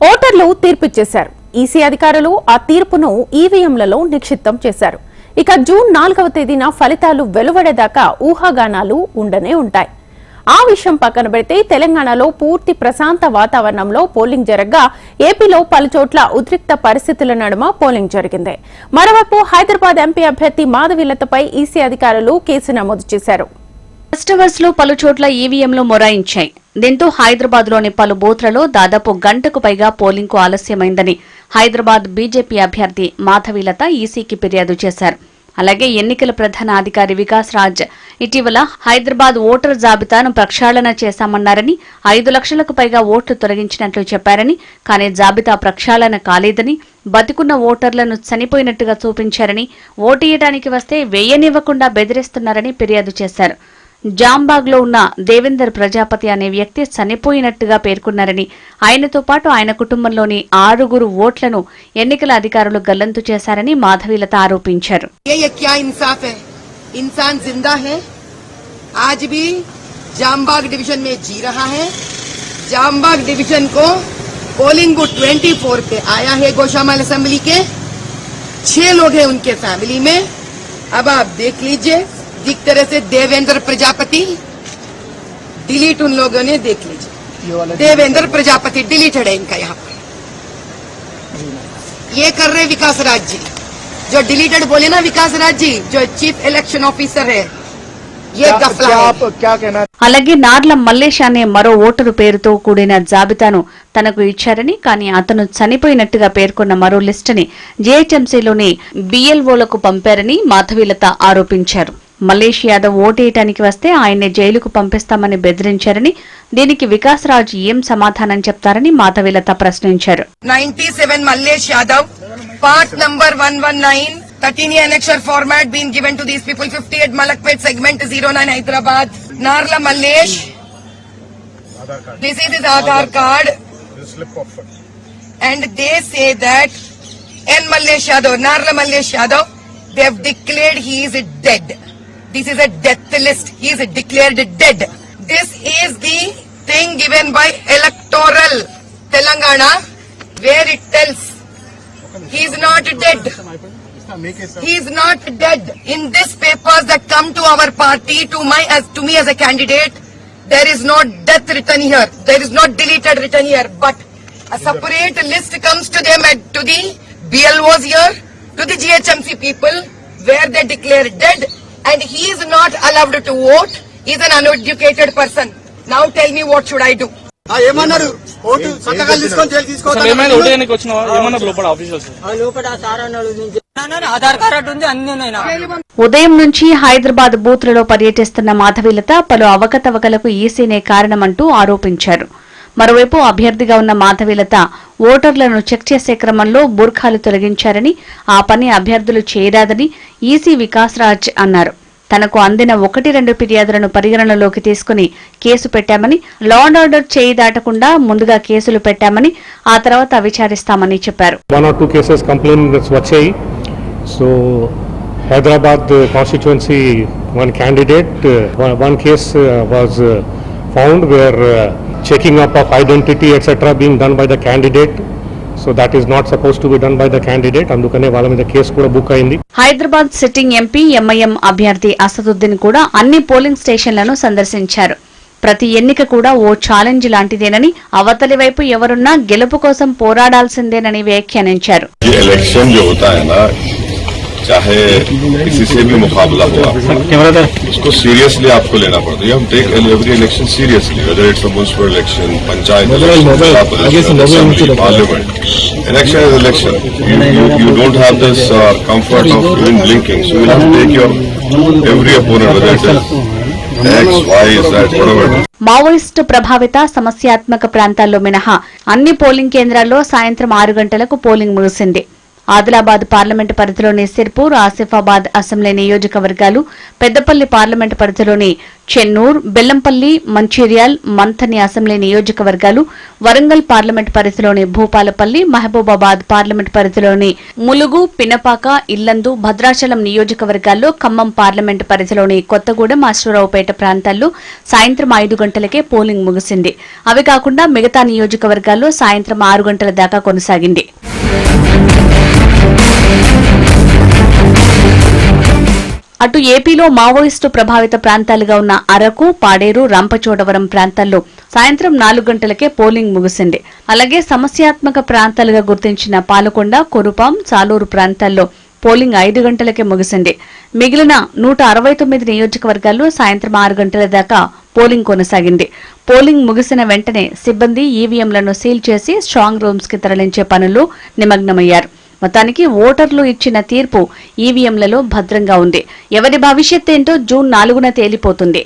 ఓటర్లు తీర్పిచ్చేశారు. ఈసీ అధికారులు ఆ తీర్పును ఈవీఎంలలో నిక్షిప్తం చేశారు. ఇక జూన్ 4వ తేదీన ఫలితాలు వెలువడేదాకా ఊహాగానాలు ఉండనే ఉంటాయి. ఆ విషయం పక్కన పెడితే తెలంగాణలో పూర్తి ప్రశాంత వాతావరణంలో పోలింగ్ జరగగా ఏపీలో పలుచోట్ల ఉద్రిక్త పరిస్థితుల నడుమ పోలింగ్ జరిగింది. మరోవైపు హైదరాబాద్ ఎంపీ అభ్యర్థి మాధవీలతపై ఈసీ అధికారులు కేసు నమోదు చేశారు. ఫస్ట్ అవర్స్ లో పలుచోట్ల ఈవీఎంలు మొరాయించాయి. దీంతో హైదరాబాద్ లోని పలు బూత్లలో దాదాపు గంటకు పైగా పోలింగ్ కు ఆలస్యమైందని హైదరాబాద్ బీజేపీ అభ్యర్థి మాధవీలత ఈసీకి ఫిర్యాదు చేశారు. అలాగే ఎన్నికల ప్రధాన అధికారి వికాస్ రాజ్ ఇటీవల హైదరాబాద్ ఓటర్ జాబితాను ప్రక్షాళన చేశామన్నారని, 5 లక్షలకు పైగా ఓట్లు తొలగించినట్లు చెప్పారని, కానీ జాబితా ప్రక్షాళన కాలేదని, బతికున్న ఓటర్లను చనిపోయినట్టుగా చూపించారని, ఓటేయడానికి వస్తే వేయనివ్వకుండా బెదిరిస్తున్నారని ఫిర్యాదు చేశారు. జాంబాగ్ లో ఉన్న దేవేందర్ ప్రజాపతి అనే వ్యక్తి చనిపోయినట్టుగా పేర్కొన్నారని, ఆయనతో పాటు ఆయన కుటుంబంలోని 6 ఓట్లను ఎన్నికల అధికారులు గల్లంతు చేశారని మాధవీలత ఆరోపించారు. इंसान जिंदा है, आज भी जामबाग डिवीजन में जी रहा है. जामबाग डिवीजन को पोलिंग बूथ 24 पे आया है. गौशामल असेंबली के 6 लोग हैं उनके फैमिली में. अब आप देख लीजिए, जिस तरह से देवेंद्र प्रजापति डिलीट उन लोगों ने, देख लीजिए देवेंद्र प्रजापति डिलीटेड है इनका. यहाँ पर ये कर रहे विकास राज जी, जो डिलीटेड बोले ना विकास राज जी, जो चीफ इलेक्शन ऑफिसर है, ये गफला है. आप क्या कहना? అలాగే నార్ల మల్లేష్ అనే మరో ఓటరు పేరుతో కూడిన జాబితాను తనకు ఇచ్చారని, కానీ అతను చనిపోయినట్టుగా పేర్కొన్న మరో లిస్టుని జీహెచ్ఎంసీలోని బీఎల్ఓలకు పంపారని మాధవీలత ఆరోపించారు. మల్లేష్ యాదవ్ ఓటేయటానికి వస్తే ఆయన్ని జైలుకు పంపిస్తామని బెదిరించారని, దీనికి వికాస్ రాజ్ ఏం సమాధానం చెప్తారని మాధవీలత ప్రశ్నించారు. 97 Mallesh Yadav, part number 119, 13 annexure format being given to these people. 58 Malakpet segment 09 Hyderabad. Narla Mallesh, this is his Aadhaar card, and they say that N Mallesh Yadav, Narla Mallesh Yadav, they have declared he is dead. This is a death list. He is declared dead. This is the thing given by Electoral Telangana, where it tells he is not dead. He is not dead. In this papers that come to our party, to me as a candidate, there is no death written here. There is no deleted written here. But a separate list comes to them, to the BLOs here, to the GHMC people, where they declare dead, and he is not allowed to vote. He is an uneducated person. Now tell me, what should I do? ఏమన్నారు? Vote సంతకాలు తీసుకొని jail తీసుకోవాలి. ఏమైనా ఓటేయడానికి వచ్చినావా? ఏమన్నారు లోపల officers? లోపల sir అన్నాడు ఆధార్ కార్డు ఉంది, అన్ని ఉన్నాయి. ఉదయం నుంచి హైదరాబాద్ బూత్లలో పర్యటిస్తున్న మాధవీలత పలు అవకతవకలకు ఈసీనే కారణమంటూ ఆరోపించారు. మరోవైపు అభ్యర్థిగా ఉన్న మాధవీలత ఓటర్లను చెక్ చేసే క్రమంలో బుర్ఖాలు తొలగించారని, ఆ పని అభ్యర్థులు చేయరాదని ఈసీ వికాస్ రాజ్ అన్నారు. తనకు అందిన 1-2 ఫిర్యాదులను పరిగణనలోకి తీసుకుని కేసు పెట్టామని, లా అండ్ ఆర్డర్ చేయి దాటకుండా ముందుగా కేసులు పెట్టామని, ఆ తర్వాత విచారిస్తామని చెప్పారు. 1 or 2 కేసెస్ కంప్లైంట్స్ వచ్చాయి. So Hyderabad constituency one candidate, one case was found where checking up of identity etc. being done by the candidate. So that is not supposed to be done by the candidate. అందుకనే వాళ్ళ మీద case కూడా book అయింది. Hyderabad sitting MP MIM అభ్యర్థి అసదుద్దీన్ కూడా అన్ని polling స్టేషన్లను సందర్శించారు. ప్రతి ఎన్నిక కూడా ఓ ఛాలెంజ్ లాంటిదేనని, అవతలి వైపు ఎవరున్నా గెలుపు కోసం పోరాడాల్సిందేనని వ్యాఖ్యానించారు. चाहे किसी से भी मुकाबला हो, उसको सीरियसली आपको लेना पड़ता है. हम take every election seriously, whether it's a municipal election, panchayat election, parliament. Election is election. You don't have this comfort of even blinking. So you have to take your every opponent, whether it is X, Y, Z, whatever. Maoist ప్రభావిత సమస్యాత్మక ప్రాంతాల్లో మినహా అన్ని polling కేంద్రాల్లో సాయంత్రం 6 గంటలకు polling ముగిసింది. Adilabad parliament పరిధిలోని సిర్పూర్, ఆసిఫాబాద్ అసెంబ్లీ నియోజకవర్గాలు, పెద్దపల్లి పార్లమెంటు పరిధిలోని చెన్నూర్, బెల్లంపల్లి, మంచిర్యాల్, మంథని అసెంబ్లీ నియోజకవర్గాలు, వరంగల్ పార్లమెంటు పరిధిలోని భూపాలపల్లి, మహబూబాబాద్ పార్లమెంటు పరిధిలోని ములుగు, పినపాక, ఇల్లందు, భద్రాచలం నియోజకవర్గాల్లో, ఖమ్మం పార్లమెంటు పరిధిలోని కొత్తగూడెం, అశ్వరావుపేట ప్రాంతాల్లో సాయంత్రం 5 గంటలకే పోలింగ్ ముగిసింది. అవి కాకుండా మిగతా నియోజకవర్గాల్లో సాయంత్రం 6 గంటల దాకా కొనసాగింది. అటు ఏపీలో మావోయిస్టు ప్రభావిత ప్రాంతాలుగా ఉన్న అరకు, పాడేరు, రంపచోడవరం ప్రాంతాల్లో సాయంత్రం 4 గంటలకే పోలింగ్ ముగిసింది. అలాగే సమస్యాత్మక ప్రాంతాలుగా గుర్తించిన పాలకొండ, కొరుపాం, సాలూరు ప్రాంతాల్లో పోలింగ్ 5 గంటలకే ముగిసింది. మిగిలిన 169 నియోజకవర్గాల్లో సాయంత్రం 6 గంటల దాకా పోలింగ్ కొనసాగింది. పోలింగ్ ముగిసిన వెంటనే సిబ్బంది ఈవీఎంలను సీల్ చేసి స్ట్రాంగ్ రూమ్స్ కి తరలించే పనుల్లో నిమగ్నమయ్యారు. మొత్తానికి ఓటర్లు ఇచ్చిన తీర్పు ఈవీఎంలలో భద్రంగా ఉంది. ఎవరి భవిష్యత్ ఏంటో జూన్ 4న తేలిపోతుంది.